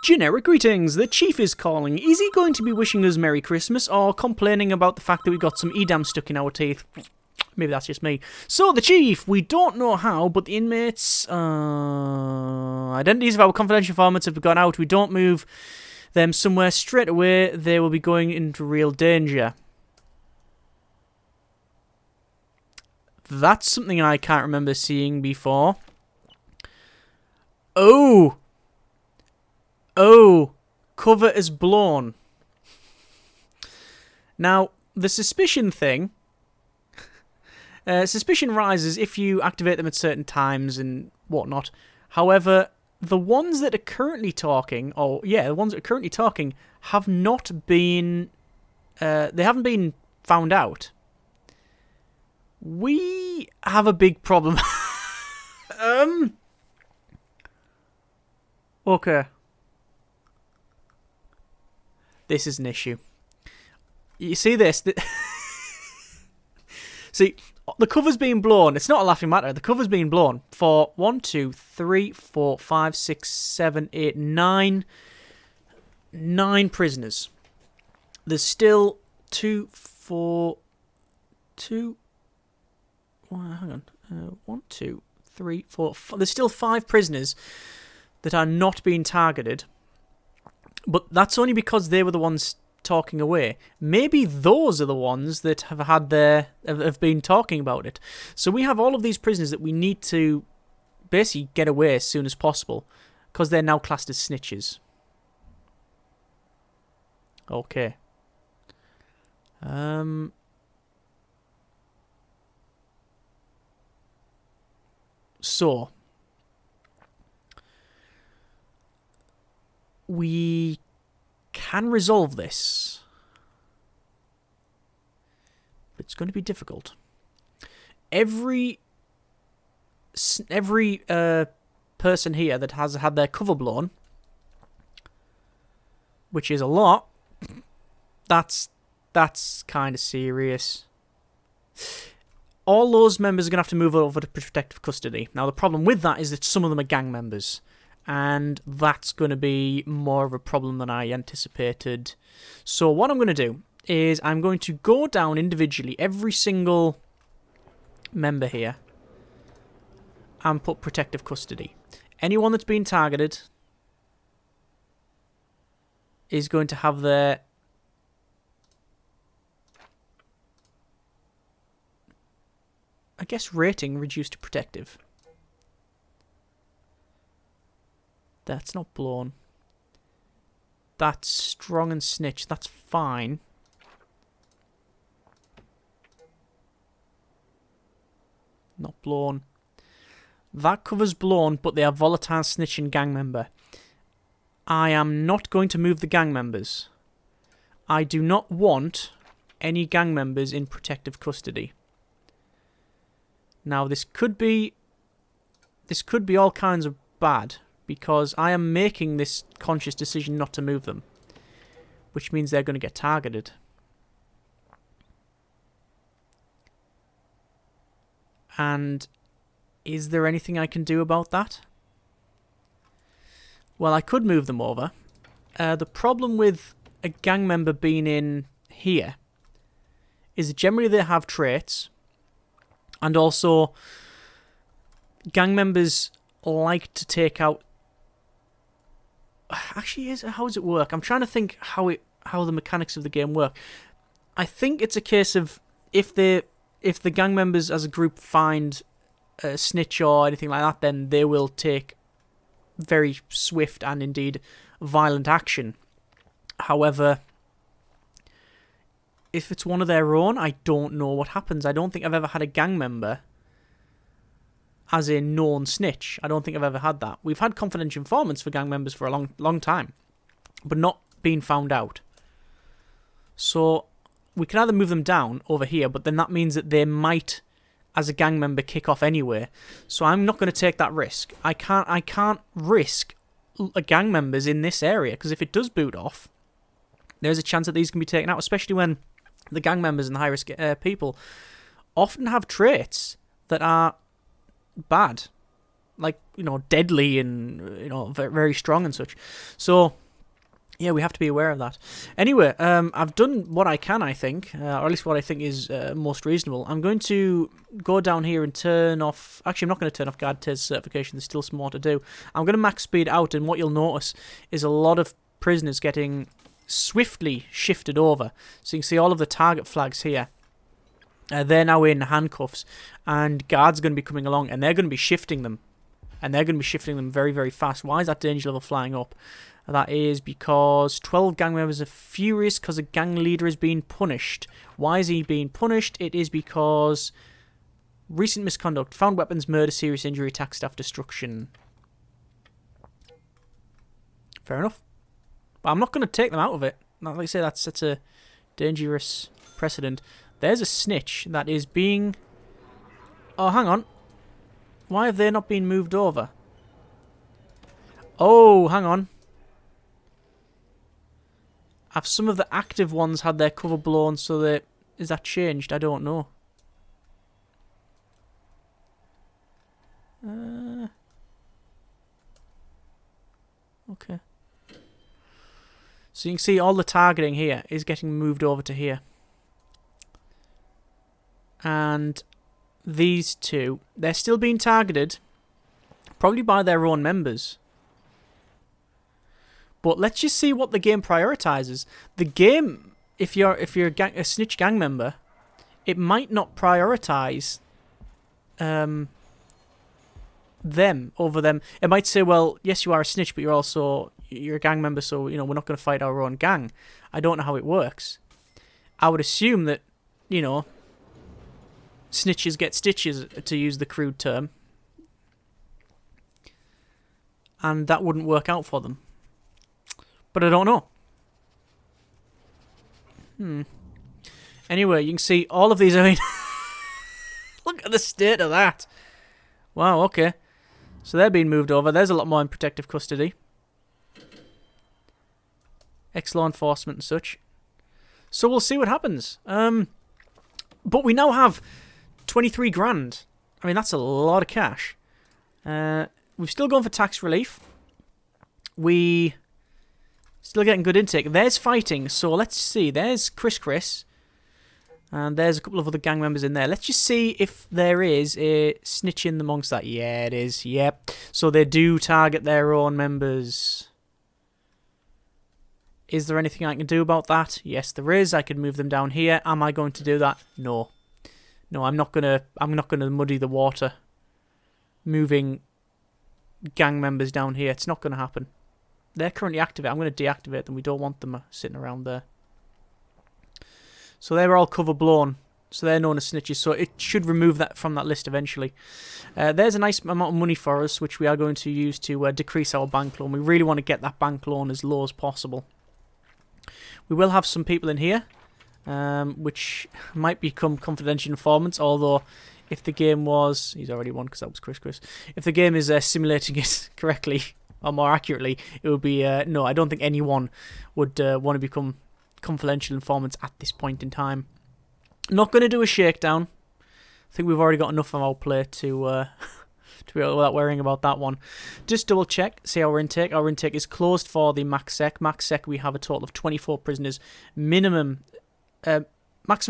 Generic greetings, the Chief is calling. Is he going to be wishing us Merry Christmas or complaining about the fact that we got some Edam stuck in our teeth? Maybe that's just me. So, the Chief, we don't know how, but the inmates' identities of our confidential informants have gone out. We don't move them somewhere straight away. They will be going into real danger. That's something I can't remember seeing before. Oh, cover is blown. Now, the suspicion thing... suspicion rises if you activate them at certain times and whatnot. However, the ones that are currently talking... the ones that are currently talking have not been... they haven't been found out. We have a big problem. Okay. This is an issue. You see this? See, the cover's being blown. It's not a laughing matter. The cover's being blown for 1, 2, 3, 4, 5, 6, 7, 8, 9 prisoners. There's still 2, 4, 2... hang on. 1, 2, 3, 4... There's still 5 prisoners that are not being targeted. But that's only because they were the ones talking away. Maybe those are the ones that have been talking about it. So we have all of these prisoners that we need to basically get away as soon as possible because they're now classed as snitches. Okay. So we can resolve this, but it's going to be difficult. Every person here that has had their cover blown, which is a lot, that's kind of serious. All those members are going to have to move over to protective custody. Now, the problem with that is that some of them are gang members. And that's going to be more of a problem than I anticipated. So what I'm going to do is I'm going to go down individually every single member here and put protective custody. Anyone that's been targeted is going to have their... I guess rating reduced to protective. That's not blown. That's strong and snitch. That's fine. Not blown. That covers blown, but they are volatile snitch and gang member. I am not going to move the gang members. I do not want any gang members in protective custody. Now, this could be all kinds of bad, because I am making this conscious decision not to move them, which means they're going to get targeted. And is there anything I can do about that? Well, I could move them over. The problem with a gang member being in here is that generally they have traits, and also gang members like to take out... Actually, how does it work? I'm trying to think how the mechanics of the game work. I think it's a case of if the gang members as a group find a snitch or anything like that, then they will take very swift and indeed violent action. However, if it's one of their own, I don't know what happens. I don't think I've ever had a gang member as a known snitch. I don't think I've ever had that. We've had confidential informants for gang members for a long time, but not being found out. So we can either move them down over here, but then that means that they might, as a gang member, kick off anyway. So I'm not going to take that risk. I can't risk gang members in this area, because if it does boot off, there's a chance that these can be taken out, especially when the gang members and the high-risk people often have traits that are bad. like, you know, deadly and, you know, very, very strong and such. So, yeah, we have to be aware of that. Anyway, I've done what I can, I think, or at least what I think is most reasonable. I'm going to go down here and turn off... Actually, I'm not going to turn off guard taser certification. There's still some more to do. I'm going to max speed out, and what you'll notice is a lot of prisoners getting swiftly shifted over. So you can see all of the target flags here. They're now in handcuffs, and guards are going to be coming along, and they're going to be shifting them. And they're going to be shifting them very, very fast. Why is that danger level flying up? That is because 12 gang members are furious because a gang leader is being punished. Why is he being punished? It is because recent misconduct, found weapons, murder, serious injury, attack, staff destruction. Fair enough. But I'm not going to take them out of it. Like I say, that's a dangerous precedent. There's a snitch that is being... Oh, hang on. Why have they not been moved over? Oh, hang on. Have some of the active ones had their cover blown so that... Is that changed? I don't know. Okay. So you can see all the targeting here is getting moved over to here. And these two, they're still being targeted. Probably by their own members. But let's just see what the game prioritizes. The game, if you're a snitch gang member, it might not prioritize them over them. It might say, well, yes, you are a snitch, but you're a gang member, so you know we're not going to fight our own gang. I don't know how it works. I would assume that, you know, snitches get stitches, to use the crude term, and that wouldn't work out for them. But I don't know. Anyway, you can see all of these. I mean, look at the state of that. Wow, okay. So they're being moved over. There's a lot more in protective custody. Ex-law enforcement and such. So we'll see what happens. But we now have 23 grand. I mean, that's a lot of cash. We've still gone for tax relief. We... Still getting good intake. There's fighting, so let's see. There's Chris. And there's a couple of other gang members in there. Let's just see if there is a snitch in amongst that. Yeah, it is. Yep. So they do target their own members. Is there anything I can do about that? Yes, there is. I can move them down here. Am I going to do that? No. No, I'm not gonna muddy the water. Moving gang members down here. It's not gonna happen. They're currently activated. I'm going to deactivate them. We don't want them sitting around there. So they're all cover blown. So they're known as snitches. So it should remove that from that list eventually. There's a nice amount of money for us, which we are going to use to decrease our bank loan. We really want to get that bank loan as low as possible. We will have some people in here, which might become confidential informants, although if the game was... He's already won because that was Chris. If the game is simulating it correctly... or more accurately, it would be, no, I don't think anyone would want to become confidential informants at this point in time. Not going to do a shakedown. I think we've already got enough on our plate to be without worrying about that one. Just double check, see our intake. Our intake is closed for the max sec. Max sec, we have a total of 24 prisoners. Maximum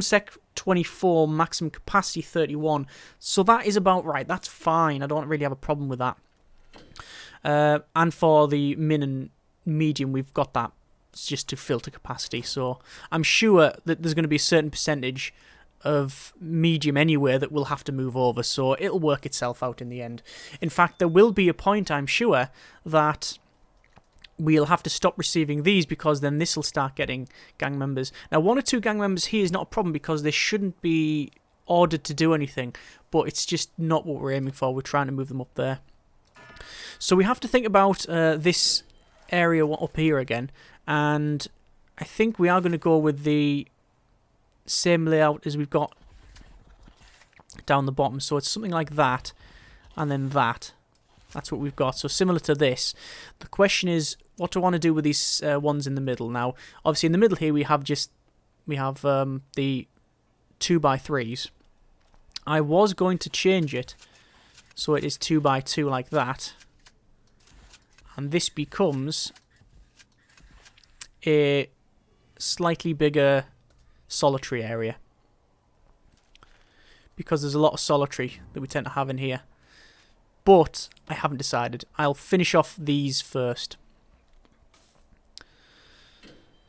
sec 24, maximum capacity 31. So that is about right. That's fine. I don't really have a problem with that. And for the min and medium, we've got that. It's just to filter capacity. So I'm sure that there's going to be a certain percentage of medium anywhere that we'll have to move over. So it'll work itself out in the end. In fact, there will be a point, I'm sure, that we'll have to stop receiving these because then this will start getting gang members. Now, 1 or 2 gang members here is not a problem because they shouldn't be ordered to do anything. But it's just not what we're aiming for. We're trying to move them up there. So we have to think about this area up here again, and I think we are going to go with the same layout as we've got down the bottom. So it's something like that, and then that. That's what we've got. So similar to this. The question is, what do I want to do with these ones in the middle? Now, obviously in the middle here we have the 2x3s. I was going to change it So it is 2 by 2 like that. And this becomes a slightly bigger solitary area. Because there's a lot of solitary that we tend to have in here. But I haven't decided. I'll finish off these first.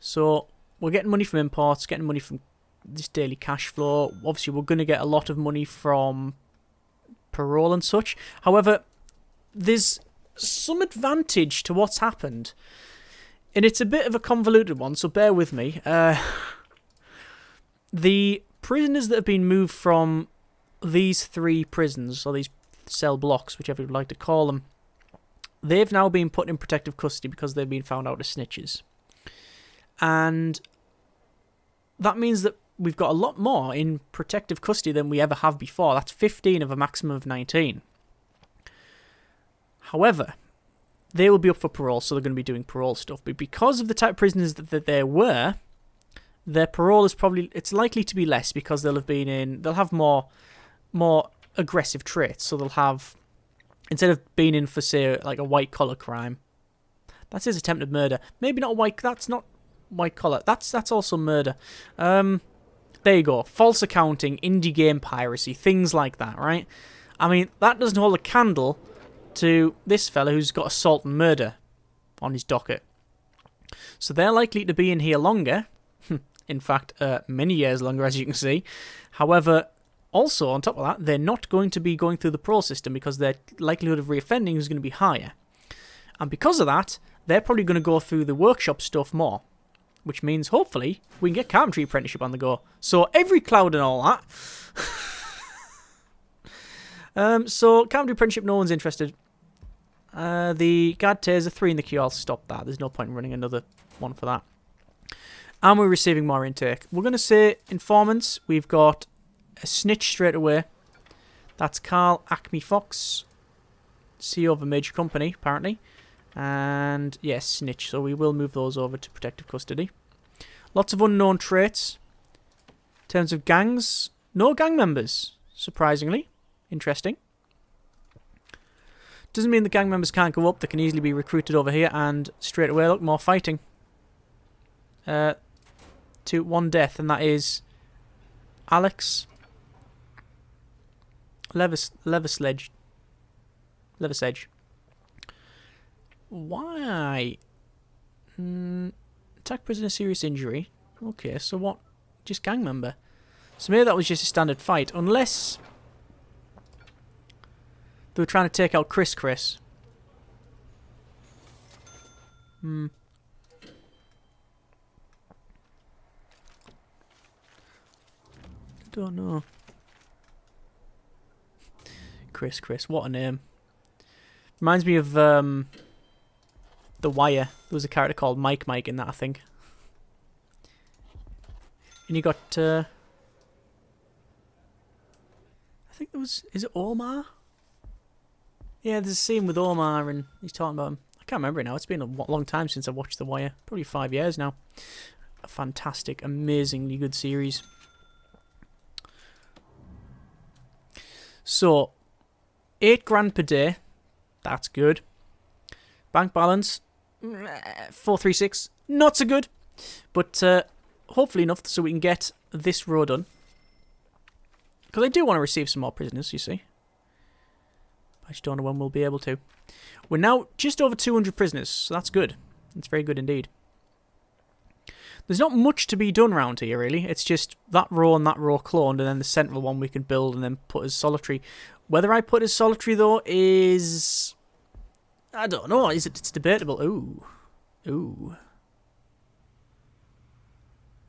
So we're getting money from imports, getting money from this daily cash flow. Obviously, we're going to get a lot of money from parole and such. However, there's some advantage to what's happened. And it's a bit of a convoluted one, so bear with me. The prisoners that have been moved from these 3 prisons, or these cell blocks, whichever you'd like to call them, they've now been put in protective custody because they've been found out as snitches. And that means that we've got a lot more in protective custody than we ever have before. That's 15 of a maximum of 19. However, they will be up for parole, so they're going to be doing parole stuff. But because of the type of prisoners that there were, their parole is it's likely to be less because they'll have more aggressive traits. So they'll have, instead of being in for, say, like a white collar crime, that is attempted murder. Maybe not that's not white collar. That's also murder. There you go. False accounting, indie game piracy, things like that, right? I mean, that doesn't hold a candle to this fella who's got assault and murder on his docket. So they're likely to be in here longer. In fact, many years longer, as you can see. However, also, on top of that, they're not going to be going through the parole system because their likelihood of reoffending is going to be higher. And because of that, they're probably going to go through the workshop stuff more. Which means, hopefully, we can get carpentry apprenticeship on the go. So, every cloud and all that. So, carpentry apprenticeship, no one's interested. The guard taser, 3 in the queue, I'll stop that. There's no point in running another one for that. And we're receiving more intake. We're going to say informants. We've got a snitch straight away. That's Carl Acme Fox, CEO of a major company, apparently. And, yes, snitch. So we will move those over to protective custody. Lots of unknown traits. In terms of gangs, no gang members, surprisingly. Interesting. Doesn't mean the gang members can't go up. They can easily be recruited over here. And straight away, look, more fighting. 1 death, and that is Alex Leversedge. Why? Attack prisoner, serious injury. Okay, so what? Just gang member. So maybe that was just a standard fight, unless they were trying to take out Chris. I don't know. Chris, what a name. Reminds me of The Wire. There was a character called Mike in that, I think. And you got I think there was, is it Omar? Yeah, there's a scene with Omar and he's talking about him. I can't remember it now. It's been a long time since I watched The Wire. Probably 5 years now. A fantastic, amazingly good series. So, 8 grand per day. That's good. Bank balance, 436. Not so good. But hopefully enough so we can get this row done. Because I do want to receive some more prisoners, you see. I just don't know when we'll be able to. We're now just over 200 prisoners, so that's good. It's very good indeed. There's not much to be done around here, really. It's just that row and that row cloned, and then the central one we can build and then put as solitary. Whether I put as solitary, though, is... I don't know. It's debatable. Ooh.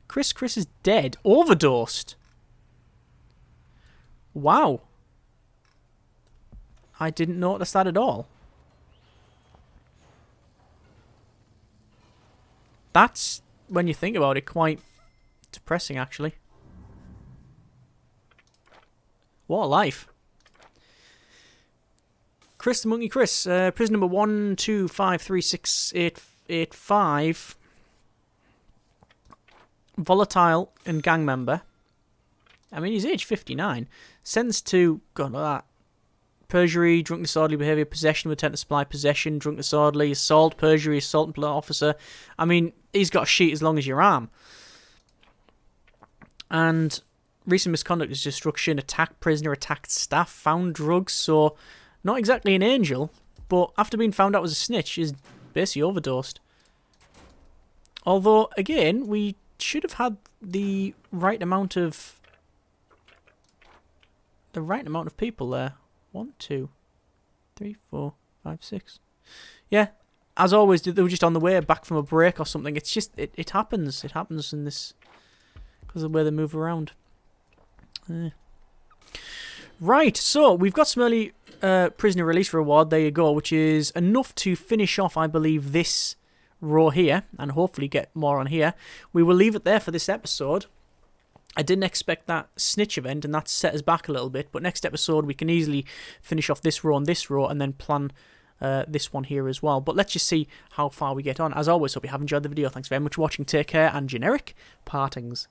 Chris is dead. Overdosed. Wow. I didn't notice that at all. That's, when you think about it, quite depressing, actually. What a life. Chris the Monkey Chris, prison number 125368885. Volatile and gang member. I mean, he's age 59. Sentenced to, God, that. perjury, drunk disorderly behaviour, possession with intent to supply, possession, drunk disorderly, assault, perjury, assault and police officer. I mean, he's got a sheet as long as your arm. And recent misconduct is destruction, attacked prisoner, attacked staff, found drugs. So, not exactly an angel, but after being found out as a snitch, is basically overdosed. Although, again, we should have had the right amount of people there. 1, 2, 3, 4, 5, 6. Yeah, as always, they were just on the way back from a break or something. It's just, it happens. It happens in this, because of the way they move around. Right, so we've got some early prisoner release reward. There you go, which is enough to finish off, I believe, this row here, and hopefully get more on here. We will leave it there for this episode. I didn't expect that snitch event, and that set us back a little bit, but next episode we can easily finish off this row, and then plan this one here as well. But let's just see how far we get on. As always, hope you have enjoyed the video. Thanks very much for watching. Take care, and generic partings.